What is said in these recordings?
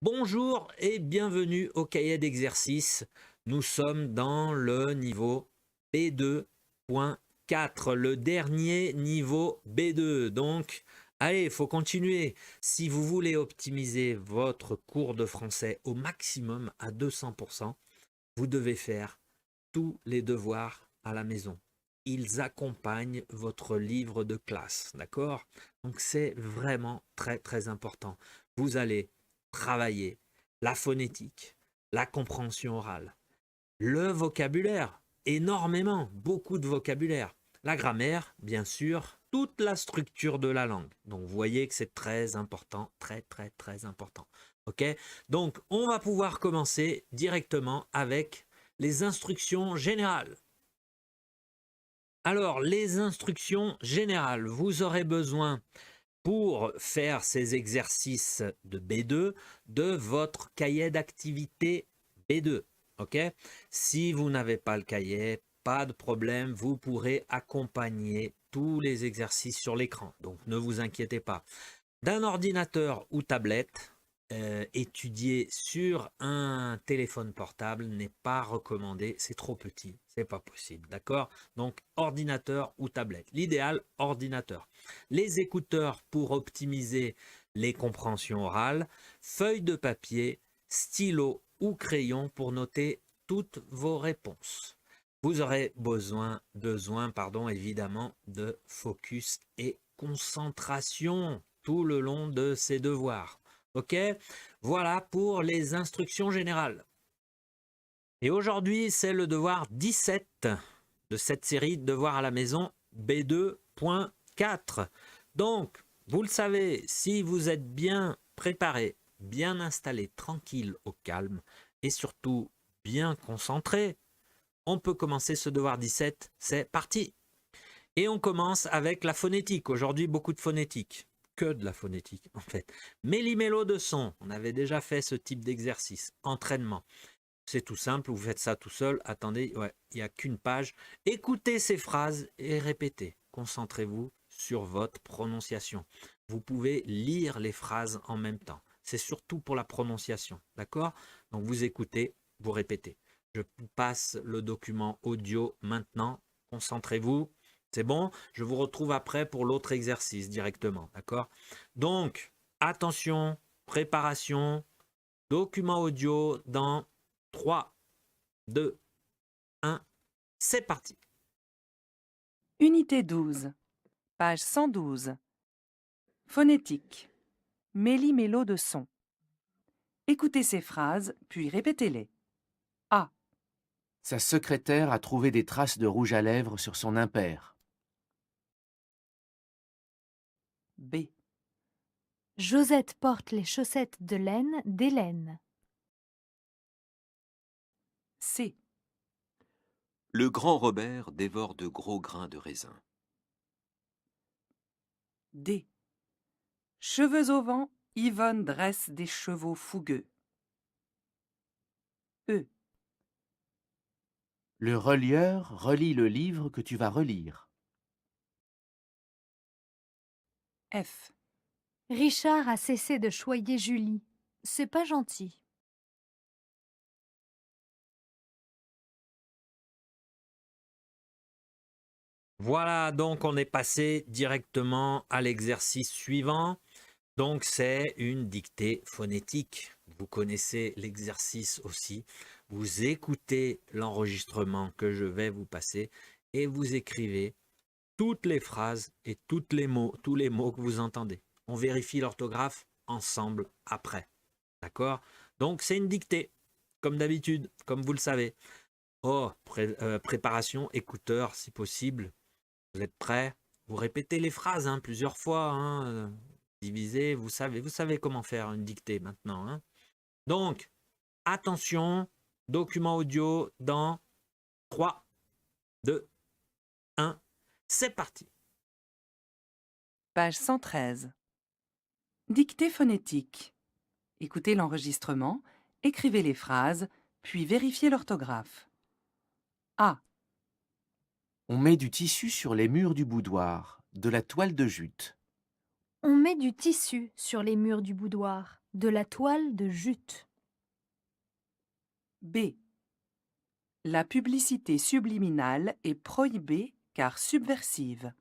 Bonjour et bienvenue au cahier d'exercice. Nous sommes dans le niveau B2.4, le dernier niveau B2. Donc, allez, il faut continuer. Si vous voulez optimiser votre cours de français au maximum à 200%, vous devez faire tous les devoirs à la maison. Ils accompagnent votre livre de classe, d'accord? Donc c'est vraiment très très important. Vous allez travailler la phonétique, la compréhension orale, le vocabulaire, énormément, beaucoup de vocabulaire, la grammaire, bien sûr, toute la structure de la langue. Donc vous voyez que c'est très important, très très très important. Ok? Donc on va pouvoir commencer directement avec les instructions générales. Alors, les instructions générales, vous aurez besoin pour faire ces exercices de B2 de votre cahier d'activité B2. Ok? Si vous n'avez pas le cahier, pas de problème, vous pourrez accompagner tous les exercices sur l'écran. Donc ne vous inquiétez pas. D'un ordinateur ou tablette, étudier sur un téléphone portable n'est pas recommandé, c'est trop petit, c'est pas possible, d'accord? Donc ordinateur ou tablette. L'idéal, ordinateur. Les écouteurs pour optimiser les compréhensions orales, feuille de papier, stylo ou crayon pour noter toutes vos réponses. Vous aurez besoin évidemment de focus et concentration tout le long de ces devoirs. Ok? Voilà pour les instructions générales. Et aujourd'hui, c'est le devoir 17 de cette série de devoirs à la maison B2.4. Donc, vous le savez, si vous êtes bien préparé, bien installé, tranquille, au calme et surtout bien concentré, on peut commencer ce devoir 17. C'est parti! Et on commence avec la phonétique. Aujourd'hui, beaucoup de phonétique. Que de la phonétique, en fait. Méli-mélo de son. On avait déjà fait ce type d'exercice. Entraînement. C'est tout simple, vous faites ça tout seul. Attendez, ouais, il n'y a qu'une page. Écoutez ces phrases et répétez. Concentrez-vous sur votre prononciation. Vous pouvez lire les phrases en même temps. C'est surtout pour la prononciation. D'accord? Donc vous écoutez, vous répétez. Je passe le document audio maintenant. Concentrez-vous. C'est bon? Je vous retrouve après pour l'autre exercice directement. D'accord? Donc, attention, préparation, document audio dans 3, 2, 1. C'est parti. Unité 12, page 112. Phonétique. Méli-mélo de sons. Écoutez ces phrases, puis répétez-les. A. Sa secrétaire a trouvé des traces de rouge à lèvres sur son impair. B. Josette porte les chaussettes de laine d'Hélène. C. Le grand Robert dévore de gros grains de raisin. D. Cheveux au vent, Yvonne dresse des chevaux fougueux. E. Le relieur relit le livre que tu vas relire. F. Richard a cessé de choyer Julie. C'est pas gentil. Voilà, donc on est passé directement à l'exercice suivant. Donc c'est une dictée phonétique. Vous connaissez l'exercice aussi. Vous écoutez l'enregistrement que je vais vous passer et vous écrivez toutes les phrases et tous les mots que vous entendez. On vérifie l'orthographe ensemble après. D'accord? Donc c'est une dictée, comme d'habitude, comme vous le savez. Oh, préparation, écouteur si possible. Vous êtes prêts? Vous répétez les phrases plusieurs fois, divisez, vous savez comment faire une dictée maintenant. Donc, attention, document audio dans 3, 2, 1, c'est parti. Page 113. Dictée phonétique. Écoutez l'enregistrement, écrivez les phrases, puis vérifiez l'orthographe. A. On met du tissu sur les murs du boudoir, de la toile de jute. On met du tissu sur les murs du boudoir. de la toile de jute. B. La publicité subliminale est prohibée car subversive.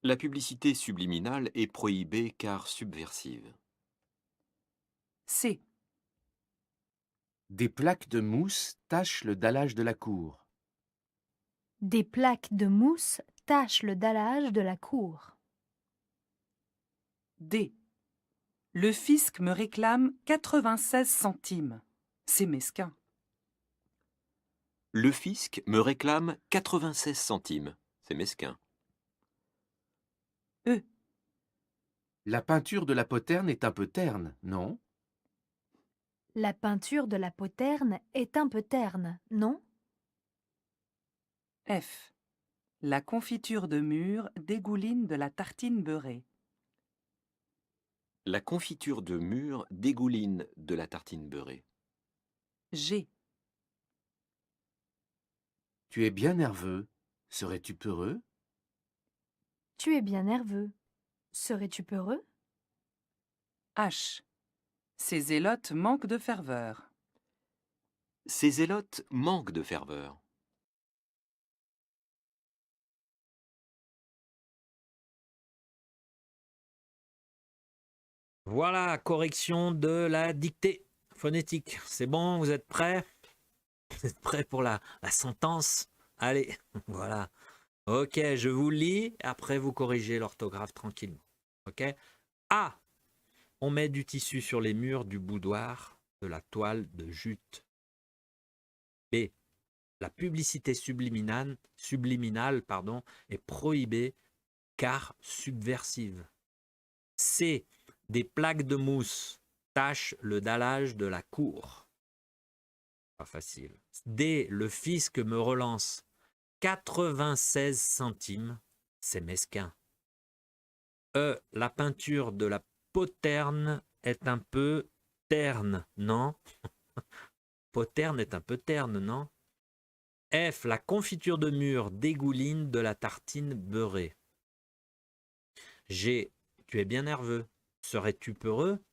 La publicité subliminale est prohibée car subversive. C. Des plaques de mousse tachent le dallage de la cour. Des plaques de mousse tachent le dallage de la cour. D. Le fisc me réclame 96 centimes. C'est mesquin. Le fisc me réclame 96 centimes. C'est mesquin. E. La peinture de la poterne est un peu terne, non? La peinture de la poterne est un peu terne, non? F. La confiture de mûre dégouline de la tartine beurrée. La confiture de mûre dégouline de la tartine beurrée. G. Tu es bien nerveux. Serais-tu peureux? Tu es bien nerveux. Serais-tu peureux? H. Ces zélotes manquent de ferveur. Ces zélotes manquent de ferveur. Voilà, correction de la dictée phonétique. C'est bon, vous êtes prêts? Vous êtes prêts pour la sentence? Allez, voilà. Ok, je vous lis, après vous corrigez l'orthographe tranquillement. Ok? A. On met du tissu sur les murs du boudoir, de la toile de jute. B. La publicité subliminale est prohibée car subversive. C. Des plaques de mousse tachent le dallage de la cour. Pas facile. D. Le fisc me relance 96 centimes. C'est mesquin. E. La peinture de la poterne est un peu terne, non? Poterne est un peu terne, non? F. La confiture de mûre dégouline de la tartine beurrée. G. Tu es bien nerveux. Serais-tu peureux?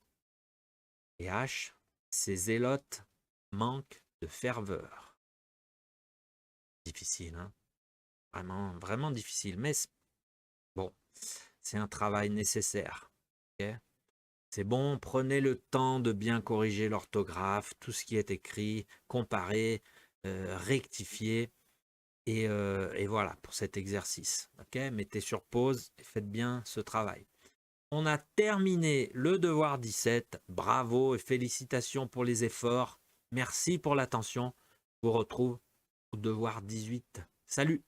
Et H. Ces zélotes manquent de ferveur. Difficile, hein? Vraiment, vraiment difficile. Mais bon, c'est un travail nécessaire. Okay? C'est bon, prenez le temps de bien corriger l'orthographe, tout ce qui est écrit, comparer, rectifier. Et voilà pour cet exercice. Okay? Mettez sur pause et faites bien ce travail. On a terminé le devoir 17. Bravo et félicitations pour les efforts. Merci pour l'attention. Je vous retrouve au devoir 18. Salut!